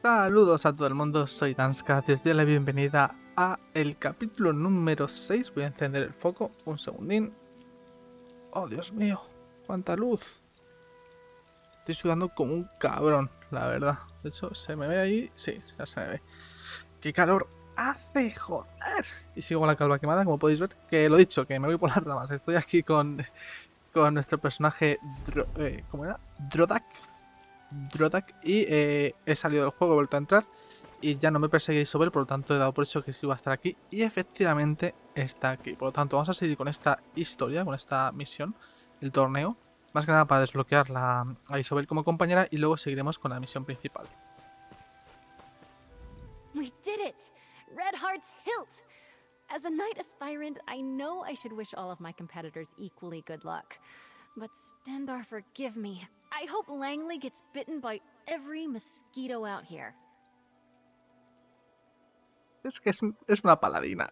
Saludos a todo el mundo, soy Danska, os doy la bienvenida a el capítulo número 6. Voy a encender el foco, un segundín. Oh, Dios mío, cuánta luz. Estoy sudando como un cabrón, la verdad. De hecho, ¿se me ve ahí? Sí, ya se me ve. ¡Qué calor hace, joder! Y sigo con la calva quemada, como podéis ver. Que lo he dicho, que me voy por las ramas. Estoy aquí con nuestro personaje, ¿cómo era? Drodak, y he salido del juego, he vuelto a entrar y ya no me perseguía Isobel, por lo tanto he dado por hecho que sí iba a estar aquí y efectivamente está aquí. Por lo tanto vamos a seguir con esta historia, con esta misión, el torneo, más que nada para desbloquear a Isobel como compañera y luego seguiremos con la misión principal. We did it! Red Heart's hilt! As a knight aspirant, I know I should wish all of my competitors equally good luck. But Stendar, forgive me. I hope Langley gets bitten by every mosquito out here. Es que es una paladina.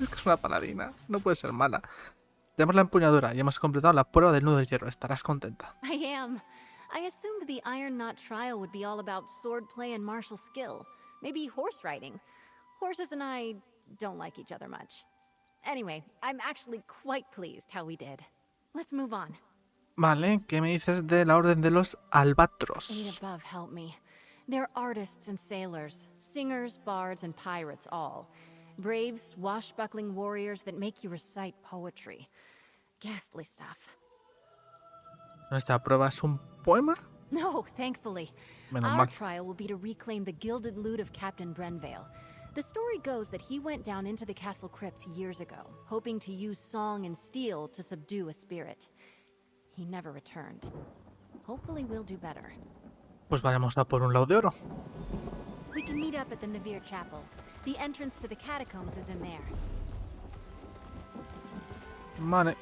Es que es una paladina. No puede ser mala. Tenemos la empuñadura y hemos completado la prueba del nudo de hierro. Estarás contenta. I am. I assumed the Iron Knot trial would be all about swordplay and martial skill. Maybe horse riding. Horses and I don't like each other much. Anyway, I'm actually quite pleased how we did. Let's move on. Vale, ¿qué me dices de la orden de los albatros? Eight above help me. They're artists and sailors, singers, bards, and pirates all. Brave, swashbuckling warriors that make you recite poetry. Ghastly stuff. ¿Nuestra prueba es un poema? No, thankfully. Menos Our mal. trial will be to reclaim the gilded loot of Captain Brenvale. The story goes that he went down into the castle crypts years ago, hoping to use song and steel to subdue a spirit. He never returned. Hopefully we'll do better. Pues vayamos a por un lado de oro. We can meet up at the Navir Chapel. The entrance to the catacombs is in there. Vale.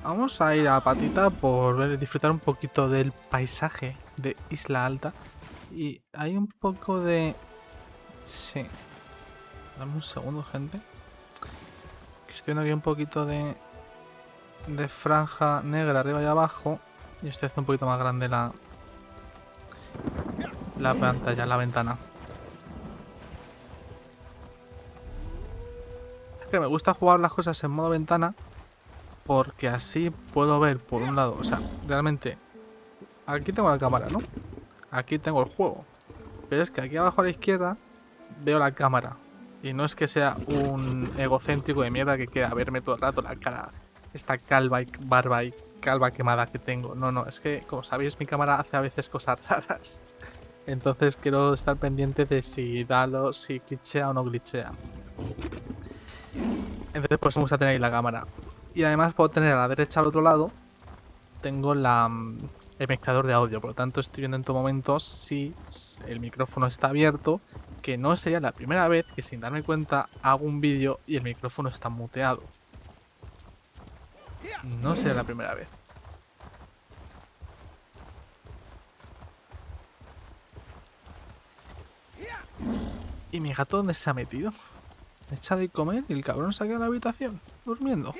Vamos a ir a patita por disfrutar un poquito del paisaje de Isla Alta. Y hay un poco de... Sí. Dame un segundo, gente. Estoy viendo aquí un poquito de franja negra arriba y abajo. Y estoy haciendo un poquito más grande la pantalla, la ventana. Es que me gusta jugar las cosas en modo ventana porque así puedo ver por un lado, o sea, realmente aquí tengo la cámara, ¿no? Aquí tengo el juego, pero es que aquí abajo a la izquierda veo la cámara y no es que sea un egocéntrico de mierda que quiera verme todo el rato la cara, esta calva y barba y calva quemada que tengo. No, no, es que como sabéis mi cámara hace a veces cosas raras, entonces quiero estar pendiente de si si glitchea o no glitchea. Entonces pues me gusta tener ahí la cámara. Y además puedo tener a la derecha al otro lado, tengo el mezclador de audio, por lo tanto estoy viendo en todo momento si el micrófono está abierto, que no sería la primera vez que sin darme cuenta hago un vídeo y el micrófono está muteado. No sería la primera vez. ¿Y mi gato dónde se ha metido? Me he echado de comer y el cabrón se ha quedado en la habitación, durmiendo.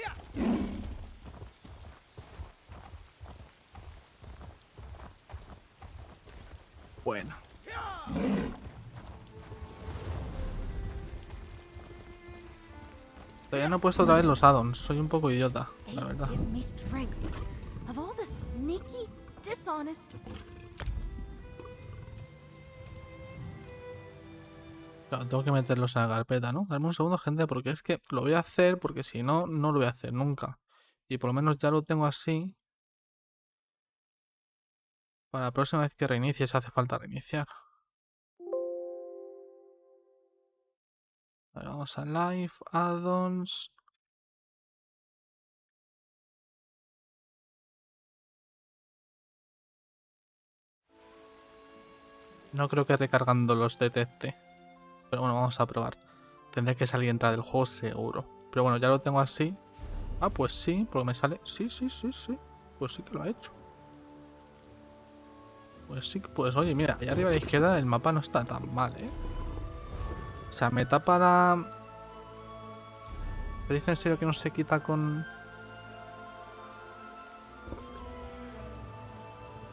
Bueno. Todavía no he puesto otra vez los addons, soy un poco idiota, la verdad. Claro, tengo que meterlos en la carpeta, ¿no? Dame un segundo, gente, porque es que lo voy a hacer, porque si no, no lo voy a hacer nunca. Y por lo menos ya lo tengo así. Para la próxima vez que reinicie, si hace falta reiniciar. Vale, vamos a Live, Addons. No creo que recargando los detecte. Pero bueno, vamos a probar. Tendré que salir y entrar del juego seguro. Pero bueno, ya lo tengo así. Ah, pues sí, porque me sale... Sí. Pues sí que lo ha hecho. Pues sí, pues oye, mira, allá arriba a la izquierda el mapa no está tan mal, ¿eh? O sea, me tapa la... ¿Te dice en serio que no se quita con...?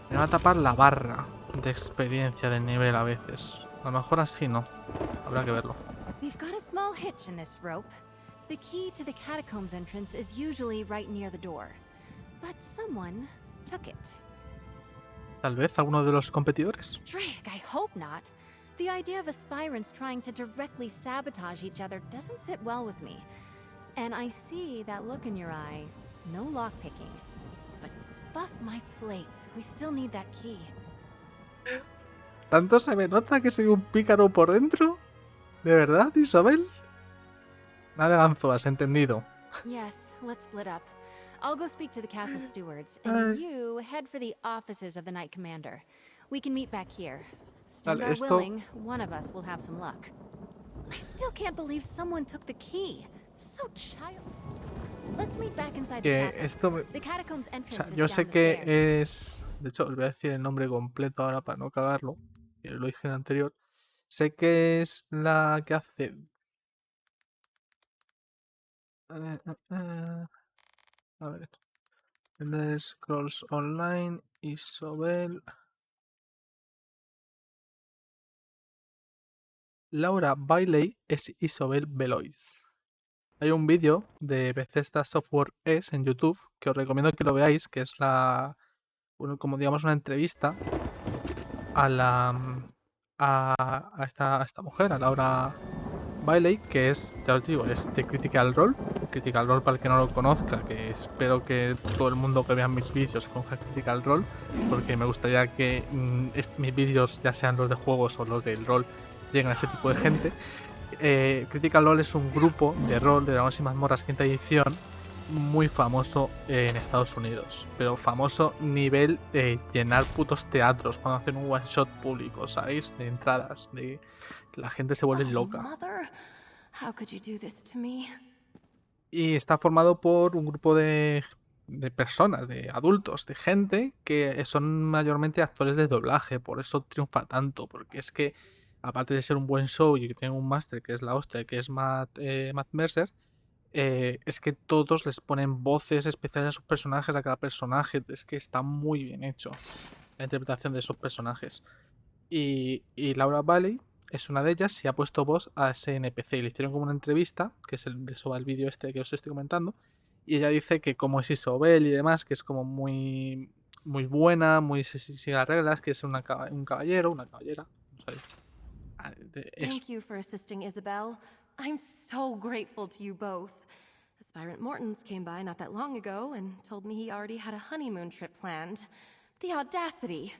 Me va a tapar la barra. de experiencia de nivel a veces. A lo mejor así no. Habrá que verlo. We've got a small hitch in this rope. The key to the catacombs entrance is usually right near the door. But someone took it. Tal vez alguno de los competidores. Drake, I hope not. The idea of aspirants trying to directly sabotage each other doesn't sit well with me. And I see that look in your eye. No lockpicking. But buff my plates. We still need that key. ¿Tanto se me nota que soy un pícaro por dentro? ¿De verdad, Isobel? Nada de ganzúas, entendido. Yes, let's split up. I'll go speak to the castle stewards, and you head for the offices of the Knight Commander. We can meet back here. Stand Vale, our esto... willing, one of us will have some luck. I still can't believe someone took the key. So child. Let's meet back inside the Que chapel. esto me... The catacombs O entrance sea, is yo down sé the que stairs. es... De hecho, os voy a decir el nombre completo ahora para no cagarlo. Que lo dije en el anterior. Sé que es la que hace... A ver... Elder Scrolls Online, Isobel... Laura Bailey es Isobel Veloise. Hay un vídeo de Bethesda Software S en YouTube que os recomiendo que lo veáis, que es como digamos una entrevista a a esta mujer, a Laura Bailey, que es, ya os digo, es de Critical Role. Critical Role, para el que no lo conozca, que espero que todo el mundo que vea mis vídeos conozca Critical Role, porque me gustaría que mis vídeos, ya sean los de juegos o los del rol, lleguen a ese tipo de gente. Critical Role es un grupo de rol de Dragones y Mazmorras quinta edición muy famoso en Estados Unidos, pero famoso nivel llenar putos teatros cuando hacen un one shot público, ¿sabéis? De entradas, de la gente se vuelve loca. Mother, how could you do this to me? Y está formado por un grupo de personas, de adultos, de gente que son mayormente actores de doblaje, por eso triunfa tanto, porque es que aparte de ser un buen show y que tiene un máster que es la hostia, que es Matt Mercer, es que todos les ponen voces especiales a sus personajes, a cada personaje. Es que está muy bien hecho la interpretación de esos personajes. Y Laura Bailey es una de ellas y ha puesto voz a ese NPC. Y le hicieron como una entrevista, que es de eso va el vídeo este que os estoy comentando. Y ella dice que como es Isobel y demás, que es como muy, muy buena, muy sigue las reglas, que es un caballero, una caballera. No sé. Eso. Thank you for assisting Isabel. I'm so grateful to you both. Aspirant Mortons came by not that long ago and told me he already had a honeymoon trip planned. The audacity.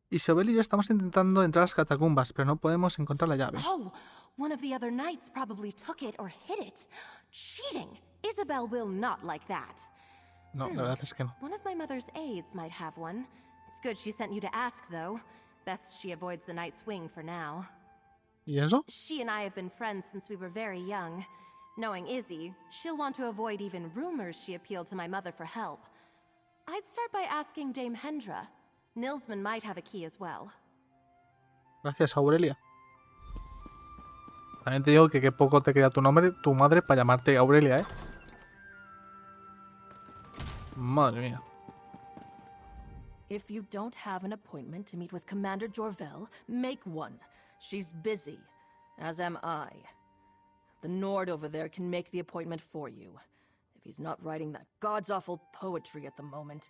Isobel y yo estamos intentando entrar a las catacumbas, pero no podemos encontrar la llave. Oh, one of the other knights probably took it or hid it. Cheating! Isabel will not like that. No, la verdad es que no. One of my mother's aides might have one. It's good she sent you to ask, though. Best she avoids the Knight's Wing for now. ¿Y eso? She and I have been friends since we were very young. Knowing Izzy, she'll want to avoid even rumors she appealed to my mother for help. I'd start by asking Dame Hendra. Nilsman might have a key as well. Gracias, Aurelia. También te digo que qué poco te queda tu madre para llamarte Aurelia, ¿eh? Madre mía. If you don't have an appointment to meet with Commander Jorvel, make one. She's busy, as am I. The Nord over there can make the appointment for you. If he's not writing that god's-awful poetry at the moment.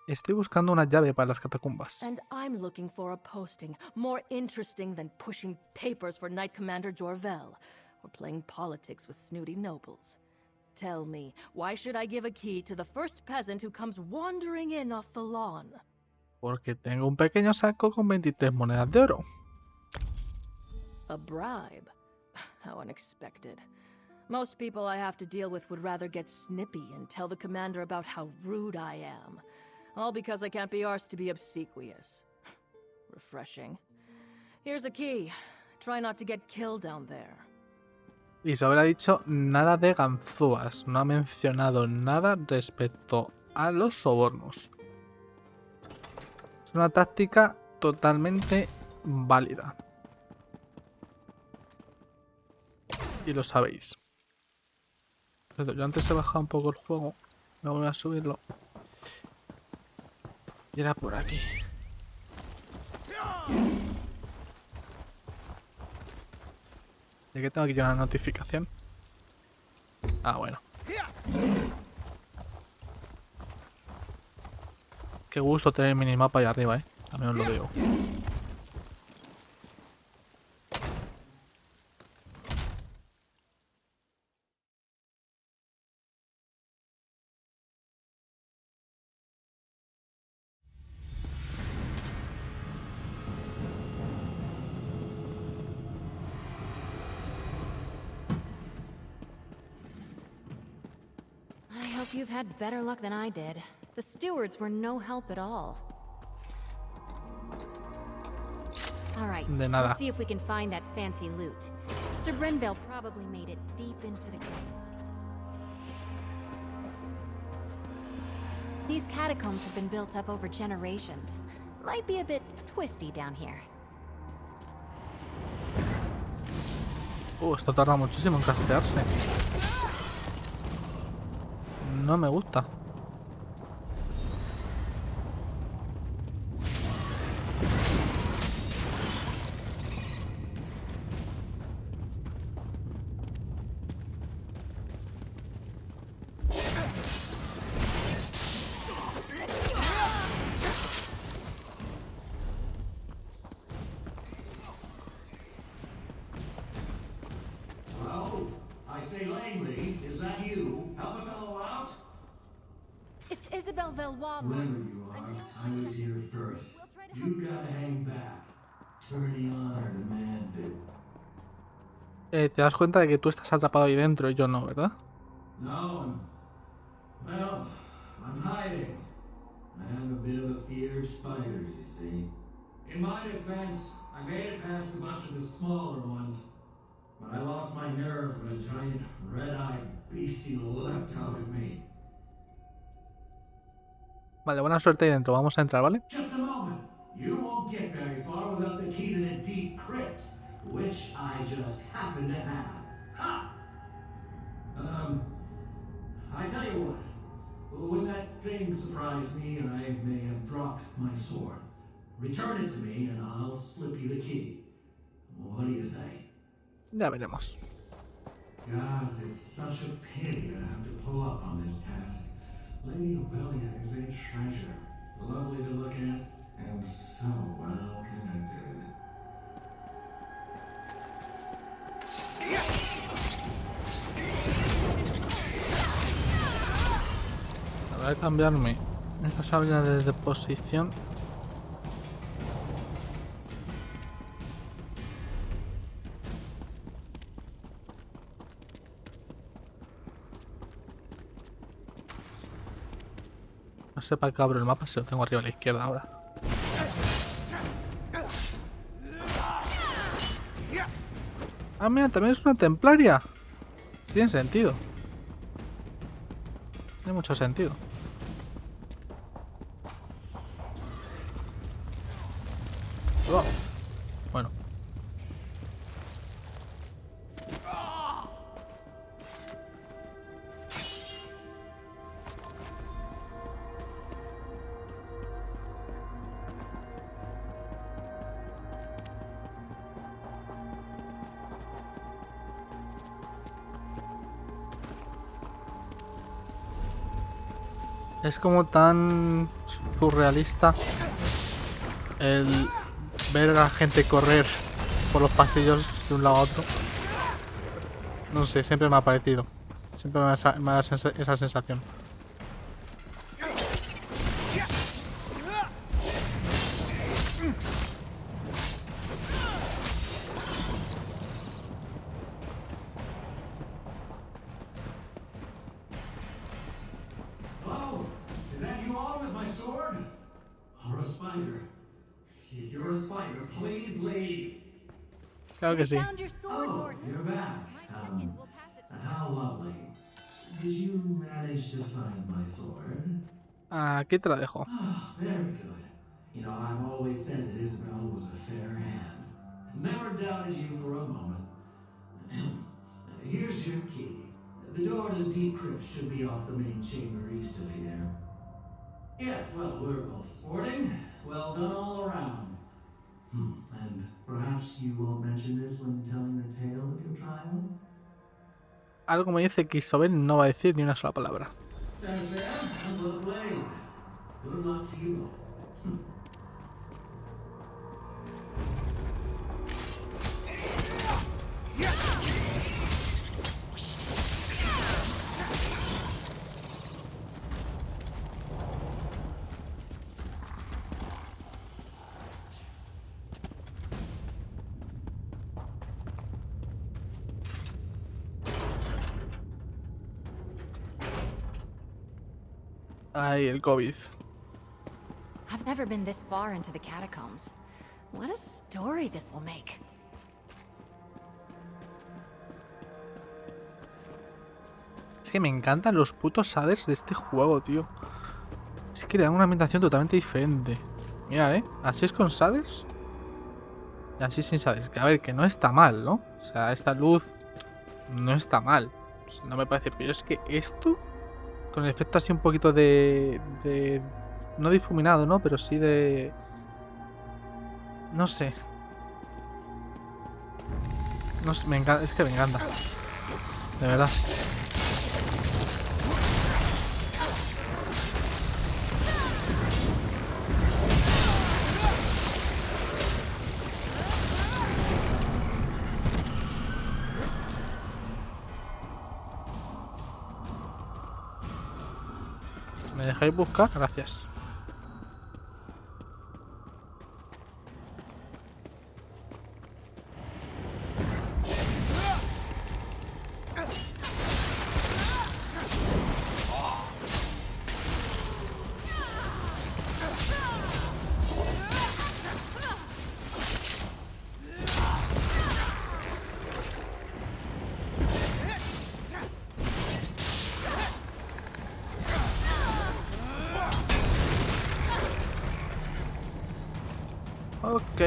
Estoy buscando una llave para las catacumbas. And I'm looking for a posting more interesting than pushing papers for Knight Commander Jorvel, or playing politics with snooty nobles. Tell me, why should I give a key to the first peasant who comes wandering in off the lawn? Porque tengo un pequeño saco con 23 monedas de oro. A bribe? How unexpected. Most people I have to deal with would rather get snippy and tell the commander about how rude I am. All because I can't be arsed to be obsequious. Refreshing. Here's a key. Try not to get killed down there. Isobel ha dicho nada de ganzúas. No ha mencionado nada respecto a los sobornos. Es una táctica totalmente válida. Y lo sabéis. Yo antes he bajado un poco el juego. Me voy a subirlo. Y era por aquí. ¿De qué tengo aquí una notificación? Ah, bueno. Qué gusto tener el minimapa ahí arriba, También os lo digo. I hope you've had better luck than I did. The stewards were no help at all. All right, De nada. let's see if we can find that fancy loot. Sir Brenville probably made it deep into the crates. These catacombs have been built up over generations. Might be a bit twisty down here. Esto tarda muchísimo en castearse. No me gusta. It's Isobel Veloise. Whoever you are, I was here first. You gotta hang back. Attorney honor demands it. Te das cuenta de que tú estás atrapado ahí dentro y yo no, ¿verdad? No, I'm hiding. I have a bit of a fear of spiders, you see. In my defense, I made it past a bunch of the smaller ones. But I lost my nerve when a giant red-eyed beastie leapt out at me. Vale, buena suerte ahí dentro. Vamos a entrar, ¿vale? Just a moment. You won't get very far without the key to the deep crypts, which I just happen to have. Ha! I tell you what. When that thing surprised me, I may have dropped my sword. Return it to me and I'll slip you the key. What do you say? Ya veremos. Gods, it's such a pity to have to pull up on this task. Lady Obelia is a treasure. Lovely to look at, and so well connected. Voy a cambiarme estas habilidades de posición. No sé para qué abro el mapa si lo tengo arriba a la izquierda ahora. Ah, mira, también es una templaria. Tiene sentido. Tiene mucho sentido. Oh. Bueno. Es como tan surrealista el ver a la gente correr por los pasillos de un lado a otro. No sé, siempre me ha parecido. Siempre me da esa sensación. Oh, is that you all with my sword? Or a spider? If you're a spider, please leave. Claro que sí. Found your sword, Oh, Morton. you're back. My second will pass it to How lovely. Did you manage to find my sword? Aquí te la dejo. Ah, very good. You know, I've always said that Isabel was a fair hand. Never doubted you for a moment. Here's your key. The door to the deep crypt should be off the main chamber east of here. Yes, well, we're both sporting. Well done all around. And perhaps you won't mention this when telling the tale of your trial? Algo me dice que Isobel no va a decir ni una sola palabra. Fair, well played. Good luck to you all. Ay, el COVID. I've never been this far into the catacombs. What a story this will make. Es que me encantan los putos shaders de este juego, tío. Es que le dan una ambientación totalmente diferente. Mira, así es con shaders. Y así sin shaders. Que a ver, que no está mal, ¿no? O sea, esta luz no está mal. O sea, no me parece. Pero es que esto, con el efecto así un poquito de no difuminado, ¿no? Pero sí de... No sé. No sé, me encanta. Es que me encanta. De verdad. ¿Me dejáis buscar? Gracias. Ok.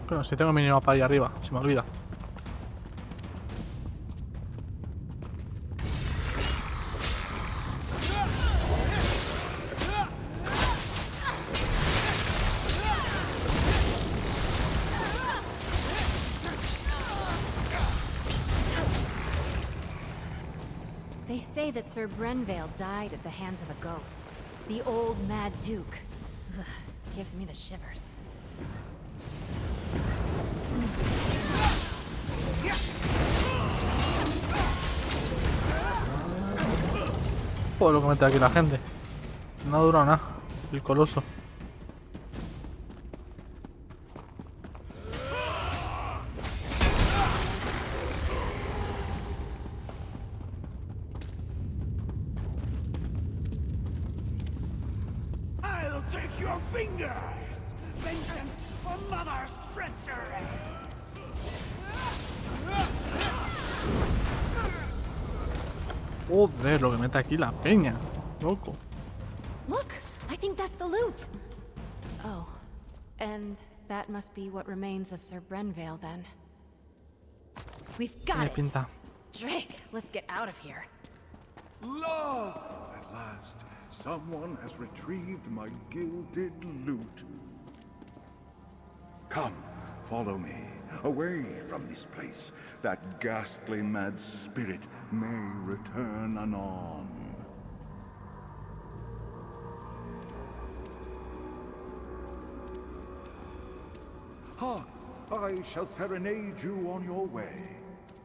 Bueno, si tengo minimapa ahí arriba, se me olvida. They say that Sir Brenvale died at the hands of a ghost. The old Mad Duke. Ugh, gives me the shivers. Joder, lo que mete aquí la gente. No ha durado nada. El coloso. I'll take your fingers! Vengeance for Mother's treachery! Joder, lo que mete aquí la peña. Loco. Look, I think that's the loot. Oh, and that must be what remains of Sir Brenvale then. We've got Tiene it. pinta. Drake, let's get out of here. La! At last, someone has retrieved my gilded loot. Come, follow me, away from this place. That ghastly mad spirit may return anon. Ha! I shall serenade you on your way.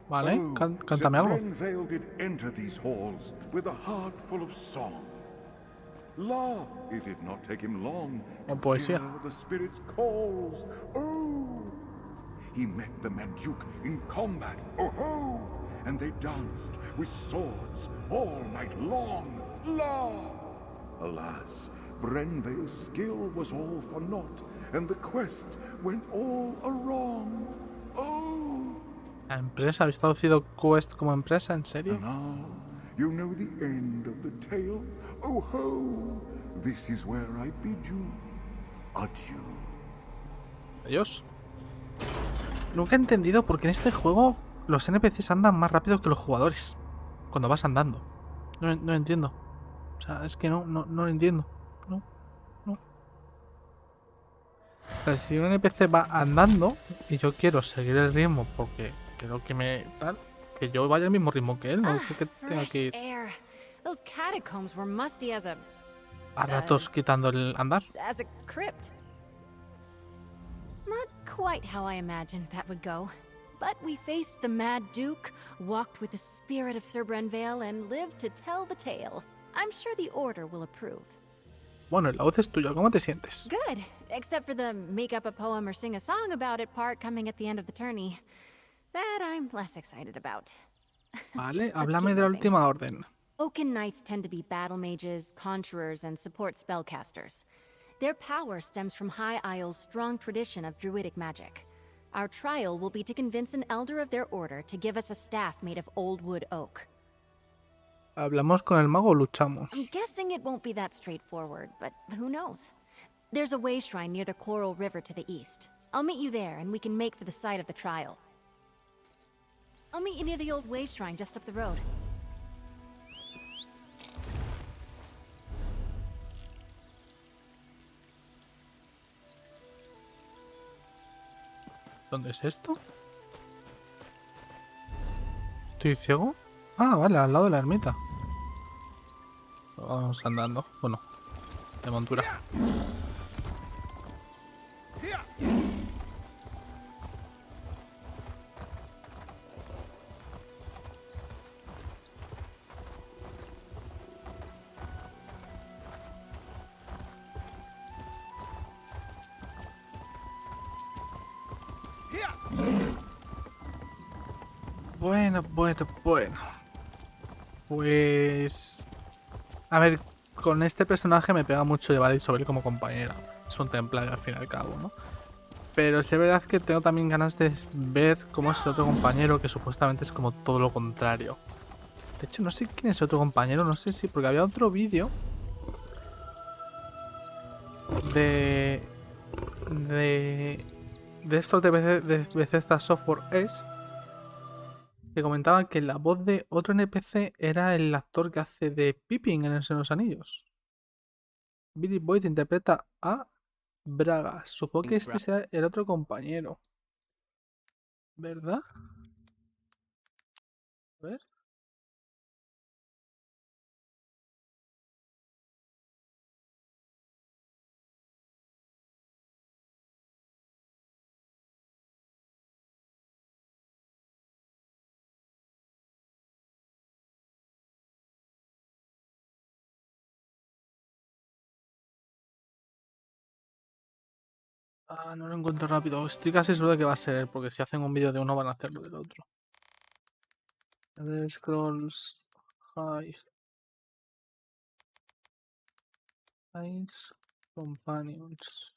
Vale, cántame algo. Brenvale did enter these halls with a heart full of song. La! It did not take him long O to poesía. hear the spirit's calls. Oh! He met the Mad Duke in combat. Oh ho! And they danced with swords all night long. La! Alas, Brenvale's skill was all for naught, and the quest went all awrong. Oh! La empresa, ¿habéis traducido quest como empresa? ¿En serio? And now you know the end of the tale. Oh ho! This is where I bid you adieu. Adiós. Nunca he entendido por qué en este juego los NPCs andan más rápido que los jugadores. Cuando vas andando. No entiendo. O sea, es que no lo entiendo. No. O sea, si un NPC va andando y yo quiero seguir el ritmo porque creo que me tal, que yo vaya al mismo ritmo que él, no es que tenga que Fresh ir air. Those catacombs were musty a ratos quitando el andar. as a crypt. Not quite how I imagined that would go. But we faced the Mad Duke, walked with the spirit of Sir Brenvale, and lived to tell the tale. I'm sure the Order will approve. Bueno, la voz es tuya, ¿cómo te sientes? Good, except for the make up a poem or sing a song about it part coming at the end of the tourney. That I'm less excited about. Vale, keep háblame de la moving. última orden. Oaken Knights tend to be battle mages, conjurers, and support spellcasters. Their power stems from High Isle's strong tradition of druidic magic. Our trial will be to convince an elder of their order to give us a staff made of old wood oak. ¿Hablamos con el mago o luchamos? I'm guessing it won't be that straightforward, but who knows? There's a way shrine near the Coral River to the east. I'll meet you there, and we can make for the site of the trial. I'll meet you near the old way shrine just up the road. ¿Dónde es esto? ¿Estoy ciego? Ah, vale, al lado de la ermita. Vamos andando. Bueno, de montura. Bueno. Pues... A ver, con este personaje me pega mucho llevar a Isobel como compañera. Es un templario al fin y al cabo, ¿no? Pero sí es verdad que tengo también ganas de ver cómo es el otro compañero, que supuestamente es como todo lo contrario. De hecho, no sé quién es el otro compañero, no sé si... Porque había otro vídeo de estos de Bethesda Software es que comentaba que la voz de otro NPC era el actor que hace de Pippin en El Señor de los Anillos. Billy Boyd interpreta a Bragas. Supongo que este será el otro compañero. ¿Verdad? A ver. Ah, no lo encuentro rápido. Estoy casi seguro de que va a ser él, porque si hacen un vídeo de uno van a hacerlo del otro. Elder Scrolls High Companions.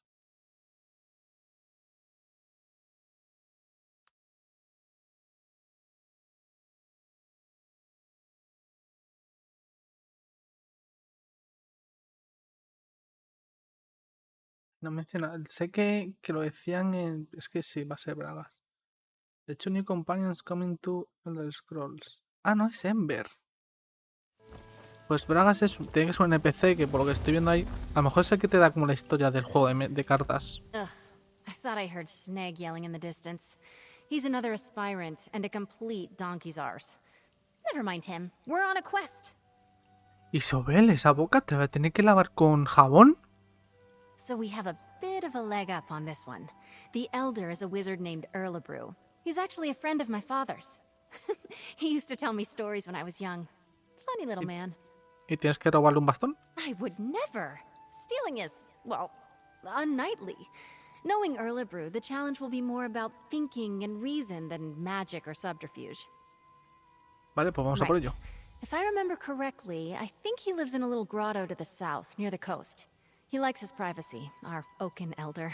No menciona. Sé que lo decían en. Es que sí, va a ser Bragas. De hecho, New Companions Coming to Elder Scrolls. Ah, no, es Ember. Pues Bragas tiene que ser un NPC que por lo que estoy viendo ahí, a lo mejor es el que te da como la historia del juego de cartas. Ugh, I thought I heard Snag yelling in the distance. He's another aspirant and a complete donkey's arse. Never mind him. We're on a quest. Isobel, esa boca te va a tener que lavar con jabón. So we have a bit of a leg up on this one. The Elder is a wizard named Erlebrew. He's actually a friend of my father's. He used to tell me stories when I was young. Funny little man. ¿Y tienes que robarle un bastón? I would never. Stealing is, well, unknightly. Knowing Erlebrew, the challenge will be more about thinking and reason than magic or subterfuge. Vale, pues vamos a por ello. If I remember correctly, I think he lives in a little grotto to the south, near the coast. He likes his privacy, our Oaken Elder.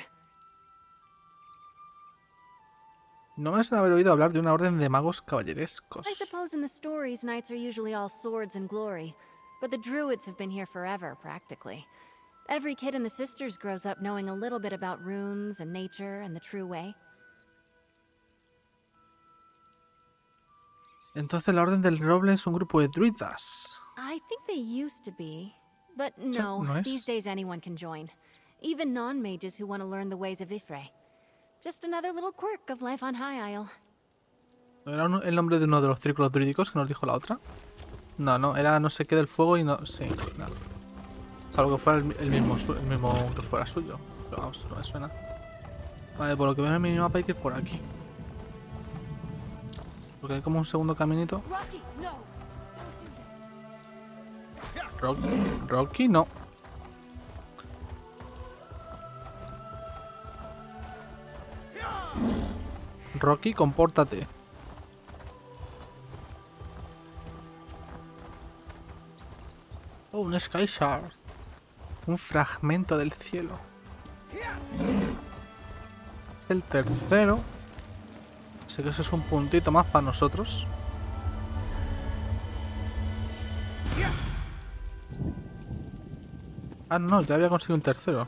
No me suena haber oído hablar de una orden de magos caballerescos. I suppose in the stories, knights are usually all swords and glory. But the druids have been here forever, practically. Every kid in the Sisters grows up knowing a little bit about runes and nature and the true way. Entonces la Orden del Roble es un grupo de druidas. I think they used to be. But no, no es. these days anyone can join. Even non-mages who want to learn the ways of Ifre. Just another little quirk of life on High Isle. ¿Era el nombre de uno de los círculos druídicos que nos dijo la otra? No, no, era no sé qué del fuego y no... Sí, no. Salvo que fuera el mismo que fuera suyo. Pero vamos, no me suena. Vale, por lo que veo en el minimapa hay que ir por aquí. Porque hay como un segundo caminito. Rocky, no. Rocky, compórtate. Oh, un Sky Shard. Un fragmento del cielo. Es el tercero. Así que eso es un puntito más para nosotros. Ah, no, ya había conseguido un tercero.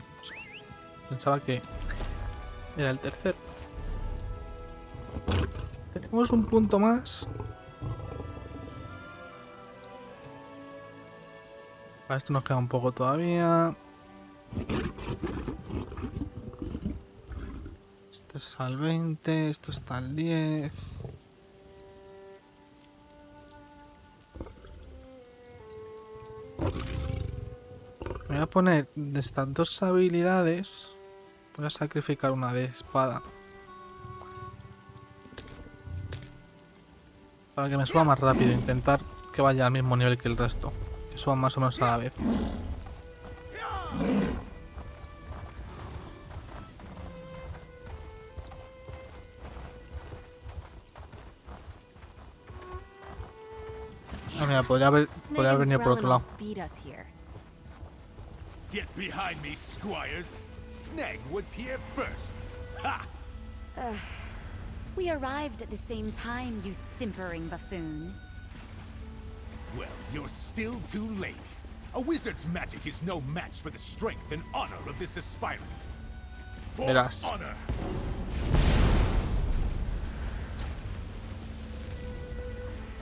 Pensaba que era el tercero. Tenemos un punto más. Para esto nos queda un poco todavía. Esto es al 20, esto está al 10. Me voy a poner de estas dos habilidades. Voy a sacrificar una de espada. Para que me suba más rápido. Intentar que vaya al mismo nivel que el resto. Que suban más o menos a la vez. Ah, mira, podría haber venido por otro lado. Get behind me, squires. Snag was here first. Ha! We arrived at the same time, you simpering buffoon. Well, you're still too late. A wizard's magic is no match for the strength and honor of this aspirant. For Verás. honor.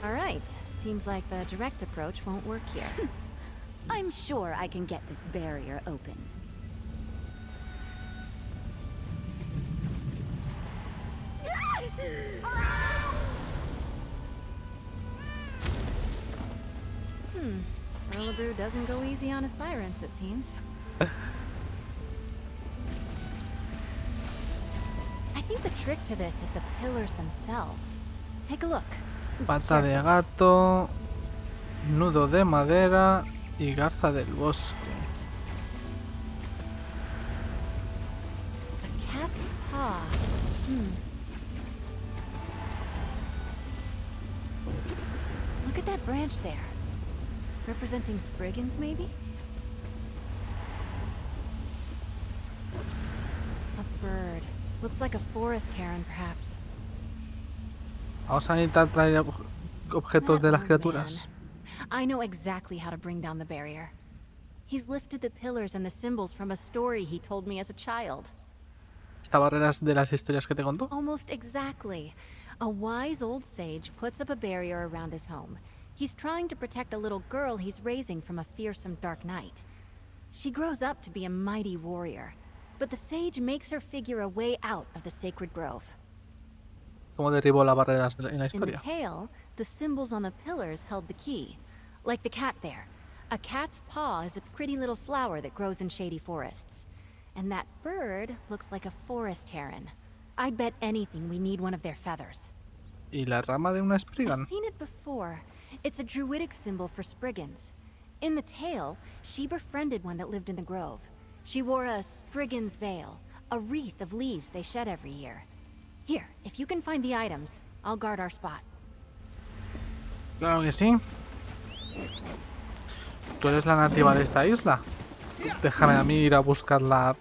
All right. Seems like the direct approach won't work here. I'm sure I can get this barrier open. Malibu doesn't go easy on aspirants, it seems. I think the trick to this is the pillars themselves. Take a look. Pata de gato, nudo de madera y garza del bosque. A cat's paw. Look at that branch there. Representing Spriggans, maybe? A bird. Looks like a forest heron, perhaps. Vamos a necesitar traer objetos de las That old criaturas. man. I know exactly how to bring down the barrier. He's lifted the pillars and the symbols from a story he told me as a child. ¿Esta barrera es de las historias que te contó? Almost exactly. A wise old sage puts up a barrier around his home. He's trying to protect a little girl he's raising from a fearsome dark knight. She grows up to be a mighty warrior, but the sage makes her figure a way out of the sacred grove. ¿Cómo derribó las barreras en la In the historia? tale, the symbols on the pillars held the key. Like the cat there. A cat's paw is a pretty little flower that grows in shady forests. And that bird looks like a forest heron. I'd bet anything we need one of their feathers. ¿Y la rama de una I've Spriggan? seen it before. It's a druidic symbol for Spriggans. In the tale, she befriended one that lived in the grove. She wore a Spriggan's veil, a wreath of leaves they shed every year. Here, if you can find the items, I'll guard our spot. Claro que sí. Tú eres la nativa de esta isla. Déjame a mí ir a buscar la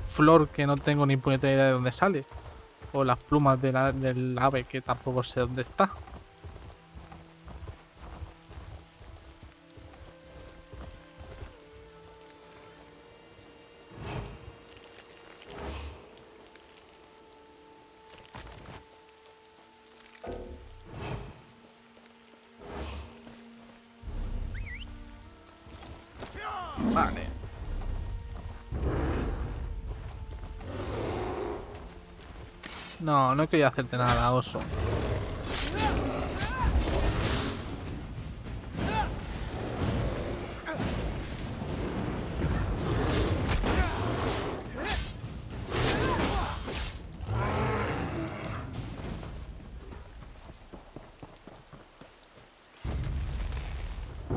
flor que no tengo ni puñetera idea de dónde sale. O las plumas del ave que tampoco sé dónde está. Vale. No, no quería hacerte nada, oso.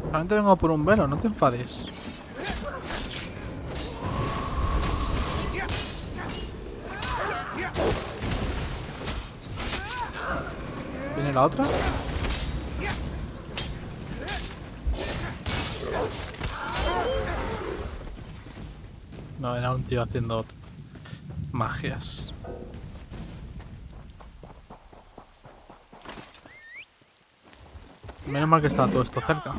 Solamente vengo por un velo, no te enfades. ¿Viene la otra? No, era un tío haciendo magias. Menos mal que está todo esto cerca.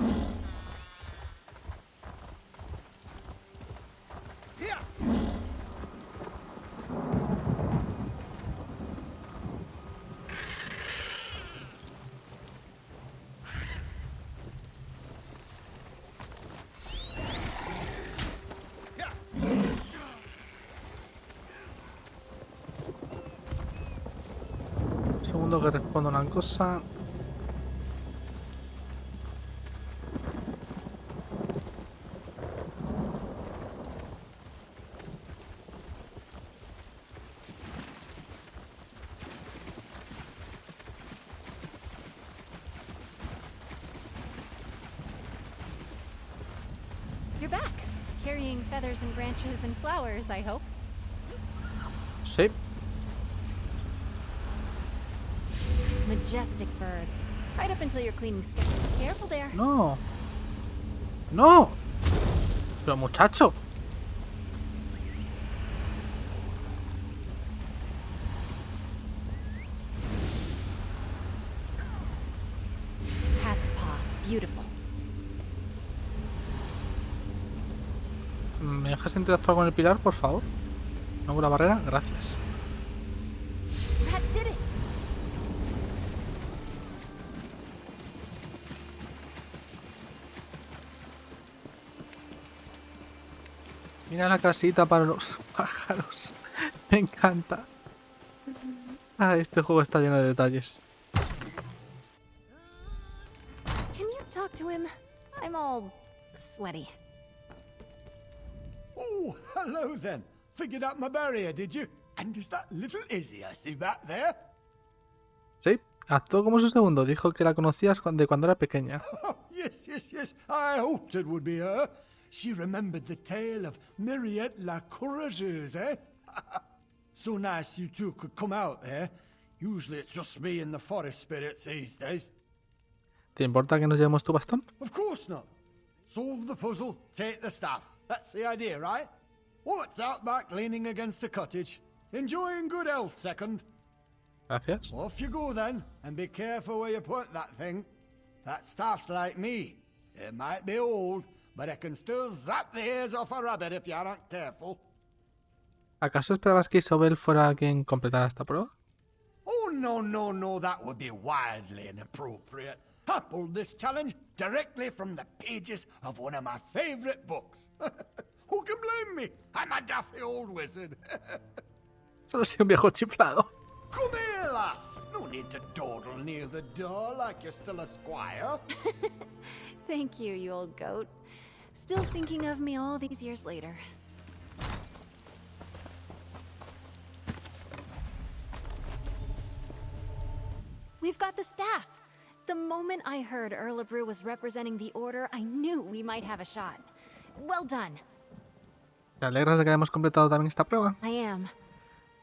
Un segundo que respondo una cosa. You're back, carrying feathers and branches and flowers, I hope. Sí. Majestic birds. Right up until you're cleaning skin. Careful there. No. No. Pero muchacho. Cat's paw. Beautiful. ¿Me dejas interactuar con el pilar, por favor? ¿No hago la barrera? Gracias. That did it. Mira la casita para los pájaros. Me encanta. Ah, este juego está lleno de detalles. Can you talk to him? I'm all sweaty. Oh, hello then. Figured out my barrier, did you? And is that little Izzy I see back there? Sí, actuó como su segundo. Dijo que la conocías de cuando era pequeña. Oh, yes, yes, yes. I hoped it would be her. She remembered the tale of Myriad la Courageuse, eh? So nice you two could come out there. Usually it's just me and the forest spirits these days. ¿Te importa que nos llevemos tu bastón? Of course not. Solve the puzzle, take the staff. That's the idea, right? What's out back leaning against a cottage? Enjoying good health, second. Gracias. Off you go then, and be careful where you put that thing. That staff's like me. It might be old, but it can still zap the ears off a rabbit if you aren't careful. ¿Acaso esperabas que Isobel fuera quien completara esta prueba? Oh, no, that would be wildly inappropriate. I pulled this challenge directly from the pages of one of my favorite books. Who can blame me? I'm a daffy old wizard. Solo soy un viejo chiflado. Come here, lass. No need to dawdle near the door like you're still a squire. Thank you, you old goat. Still thinking of me all these years later. We've got the staff. The moment I heard Erlebrew was representing the Order, I knew we might have a shot. Well done. ¿Te alegras de que hayamos completado también esta prueba? I am.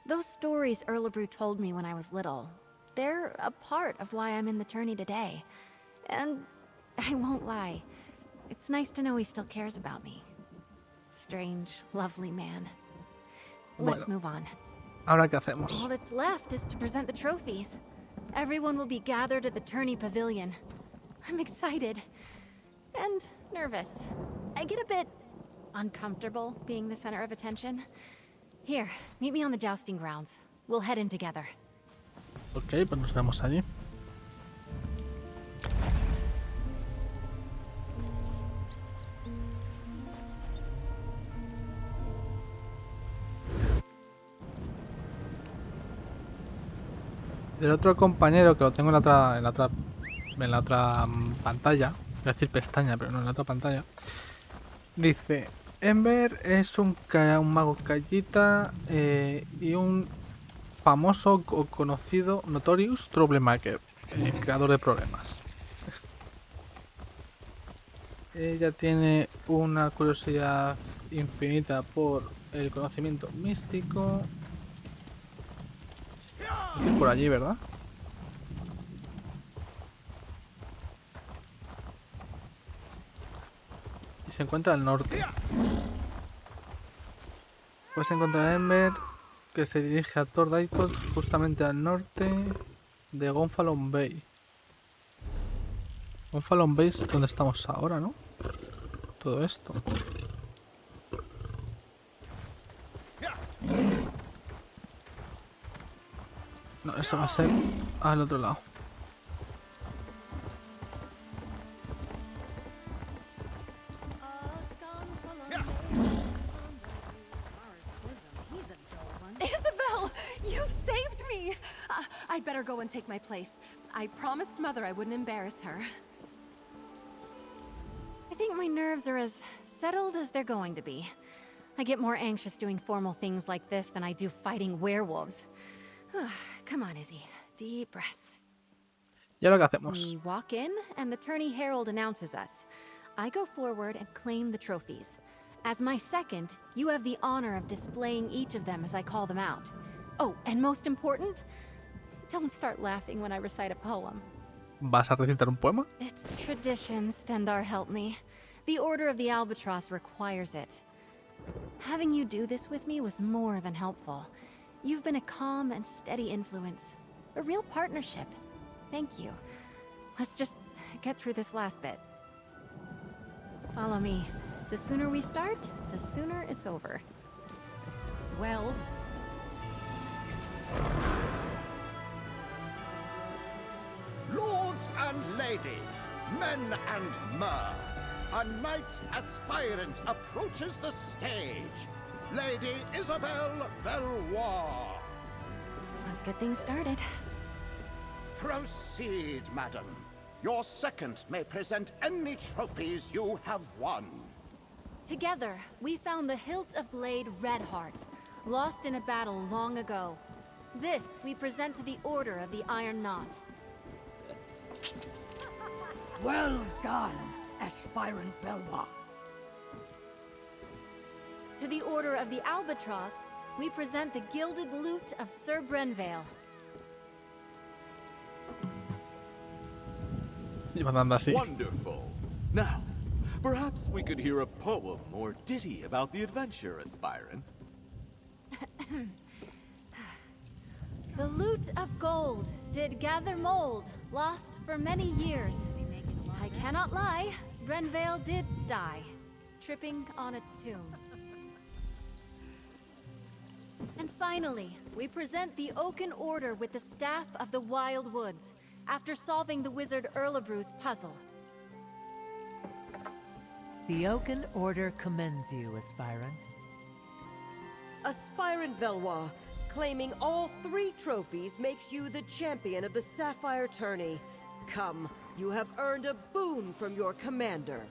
Those stories Erlebrew told me when I was little, they're a part of why I'm in the tourney today. And I won't lie, it's nice to know he still cares about me. Strange, lovely man. Let's move on. ¿Ahora qué hacemos? All that's left is to present the trophies. Everyone will be gathered at the tourney pavilion. I'm excited. And nervous. I get a bit uncomfortable being the center of attention. Here, meet me on the jousting grounds. We'll head in together. Ok, pues nos vemos allí. Del otro compañero que lo tengo en la otra pantalla, voy a decir pestaña, pero no en la otra pantalla, dice: Ember es un mago callita y un famoso o conocido Notorious Troublemaker, creador de problemas. Ella tiene una curiosidad infinita por el conocimiento místico. Y por allí, ¿verdad? Y se encuentra al norte. Puedes encontrar a Ember, que se dirige a Tordaikot, justamente al norte de Gonfalon Bay. Gonfalon Bay es donde estamos ahora, ¿no? Todo esto. No, eso va a ser al otro lado. Isabel! You've saved me! I'd better go and take my place. I promised Mother I wouldn't embarrass her. I think my nerves are as settled as they're going to be. I get more anxious doing formal things like this than I do fighting werewolves. Come on, Izzy. Deep breaths. ¿Y ahora qué hacemos? We walk in, and the tourney herald announces us. I go forward and claim the trophies. As my second, you have the honor of displaying each of them as I call them out. Oh, and most important, don't start laughing when I recite a poem. ¿Vas a recitar un poema? It's tradition, Stendar help me. The Order of the Albatross requires it. Having you do this with me was more than helpful. You've been a calm and steady influence. A real partnership. Thank you. Let's just get through this last bit. Follow me. The sooner we start, the sooner it's over. Well, Lords and ladies, men and mer, a knight aspirant approaches the stage. Lady Isobel Veloise. Let's get things started. Proceed, madam. Your second may present any trophies you have won. Together, we found the hilt of blade Redheart, lost in a battle long ago. This we present to the Order of the Iron Knot. Well done, aspirant Veloise. To the Order of the Albatross, we present the Gilded Lute of Sir Brenvale. Y van andando así. Wonderful. Now, perhaps we could hear a poem or ditty about the adventure, aspirant. The lute of gold did gather mold, lost for many years. I cannot lie, Brenvale did die, tripping on a tomb. And finally, we present the Oaken Order with the Staff of the Wild Woods, after solving the wizard Erlebru's puzzle. The Oaken Order commends you, aspirant. Aspirant Veloise, claiming all 3 trophies makes you the champion of the Sapphire Tourney. Come, you have earned a boon from your commander.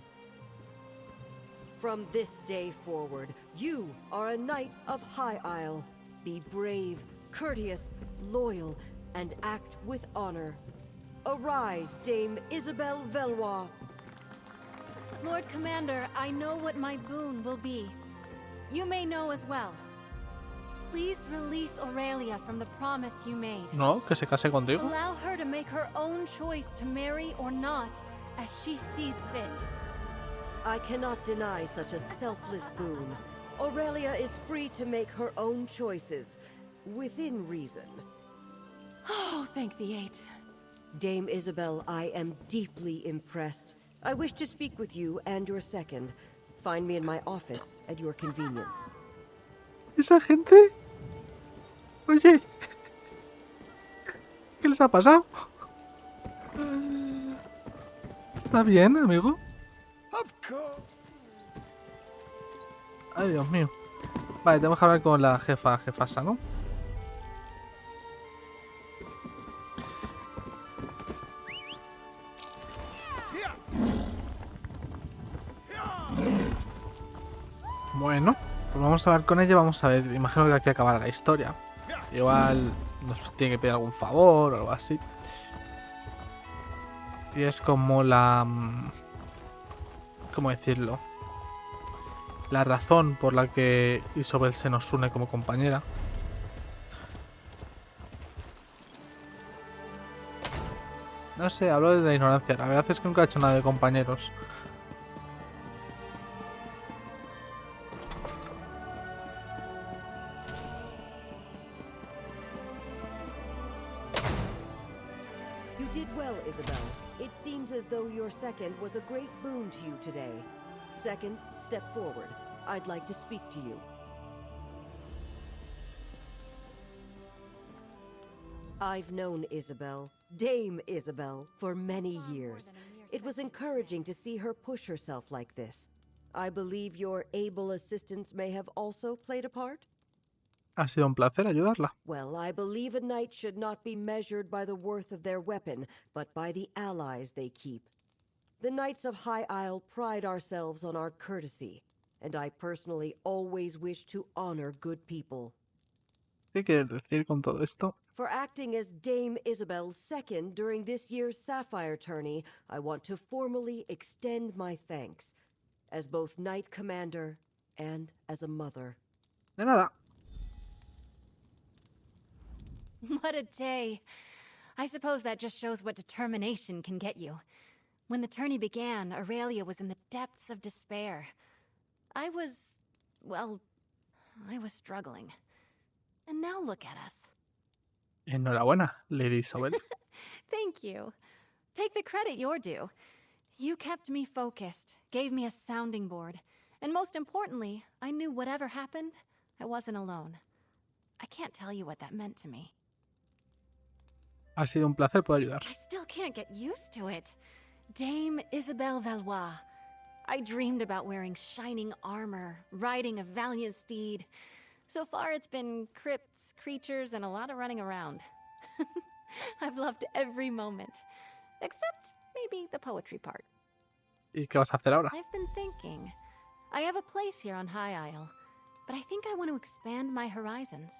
From this day forward, you are a knight of High Isle. Be brave, courteous, loyal, and act with honor. Arise, Dame Isobel Veloise. Lord Commander, I know what my boon will be. You may know as well. Please release Aurelia from the promise you made. No, que se case contigo. Allow her to make her own choice to marry or not, as she sees fit. I cannot deny such a selfless boon. Aurelia is free to make her own choices, within reason. oh, thank the 8. Dame Isobel, I am deeply impressed. I wish to speak with you and your second. Find me in my office at your convenience. ¿Esa gente? Oye, ¿qué les ha pasado? ¿Está bien, amigo? Ay, Dios mío. Vale, tenemos que hablar con la jefasa, ¿no? Bueno, pues vamos a hablar con ella. Vamos a ver, imagino que aquí acabará la historia. Igual nos tiene que pedir algún favor o algo así. Y es como la... ¿cómo decirlo? La razón por la que Isobel se nos une como compañera. No sé, hablo desde la ignorancia. La verdad es que nunca he hecho nada de compañeros. You did well, Isobel. It seems as though your second was a great boon to you today. Second, step forward. I'd like to speak to you. I've known Isobel, Dame Isobel, for many years. It was encouraging to see her push herself like this. I believe your able assistance may have also played a part? Ha sido un placer ayudarla. Well, I believe a knight should not be measured by the worth of their weapon, but by the allies they keep. The Knights of High Isle pride ourselves on our courtesy, and I personally always wish to honor good people. ¿Qué quieres decir con todo esto? For acting as Dame Isobel's second during this year's Sapphire tourney, I want to formally extend my thanks, as both Knight Commander and as a mother. De nada. What a day. I suppose that just shows what determination can get you. When the tourney began, Aurelia was in the depths of despair. I was struggling. And now look at us. Enhorabuena, Lady Isobel. Thank you. Take the credit you're due. You kept me focused, gave me a sounding board, and most importantly, I knew whatever happened, I wasn't alone. I can't tell you what that meant to me. Ha sido un placer poder ayudar. I still can't get used to it. Dame Isobel Valois. I dreamed about wearing shining armor, riding a valiant steed. So far it's been crypts, creatures, and a lot of running around. I've loved every moment. Except maybe the poetry part. ¿Y qué vas a hacer ahora? I've been thinking. I have a place here on High Isle, but I think I want to expand my horizons.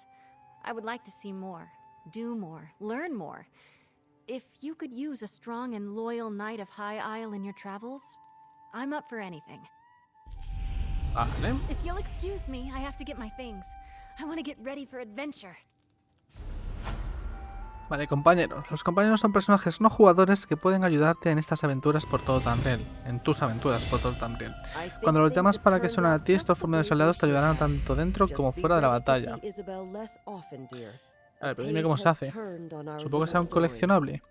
I would like to see more, do more, learn more. If you could use a strong and loyal knight of High Isle in your travels, I'm up for anything. Vale. If you'll excuse me, I have to get my things. I want to get ready for adventure. Vale, compañeros. Los compañeros son personajes no jugadores que pueden ayudarte en estas aventuras por todo Tamriel. En tus aventuras por todo Tamriel. Cuando los llamas para que suenen a ti, estos formados aliados te ayudarán tanto dentro como fuera de la batalla. Vale, pero dime cómo se hace. Supongo que sea un coleccionable.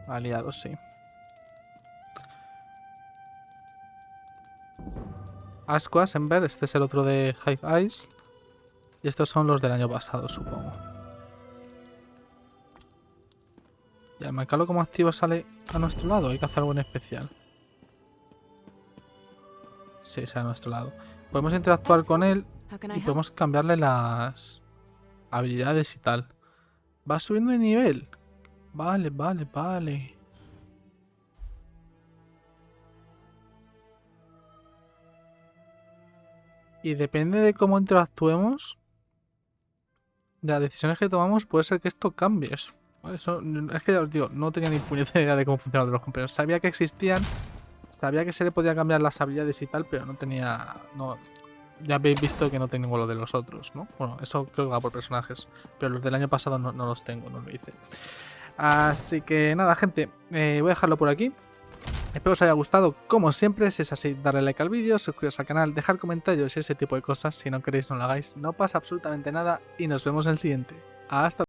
Aliados, sí. Ascuas, Ember, este es el otro de Hive Eyes. Y estos son los del año pasado, supongo. Y al marcarlo como activo sale a nuestro lado. Hay que hacer algo en especial. Sí, sale a nuestro lado. Podemos interactuar con él y podemos cambiarle las habilidades y tal. Va subiendo de nivel. Vale, vale, vale. Y depende de cómo interactuemos, de las decisiones que tomamos, puede ser que esto cambie. ¿Vale? Eso, es que ya os digo, no tenía ni puñetera idea de cómo funcionaban los compañeros. Sabía que existían, sabía que se le podía cambiar las habilidades y tal, pero no tenía... No, ya habéis visto que no tengo lo de los otros, ¿no? Bueno, eso creo que va por personajes, pero los del año pasado no los tengo, no lo hice. Así que nada, gente, voy a dejarlo por aquí. Espero os haya gustado, como siempre. Si es así, darle like al vídeo, suscribiros al canal, dejar comentarios y ese tipo de cosas. Si no queréis, no lo hagáis, no pasa absolutamente nada y nos vemos en el siguiente. Hasta luego.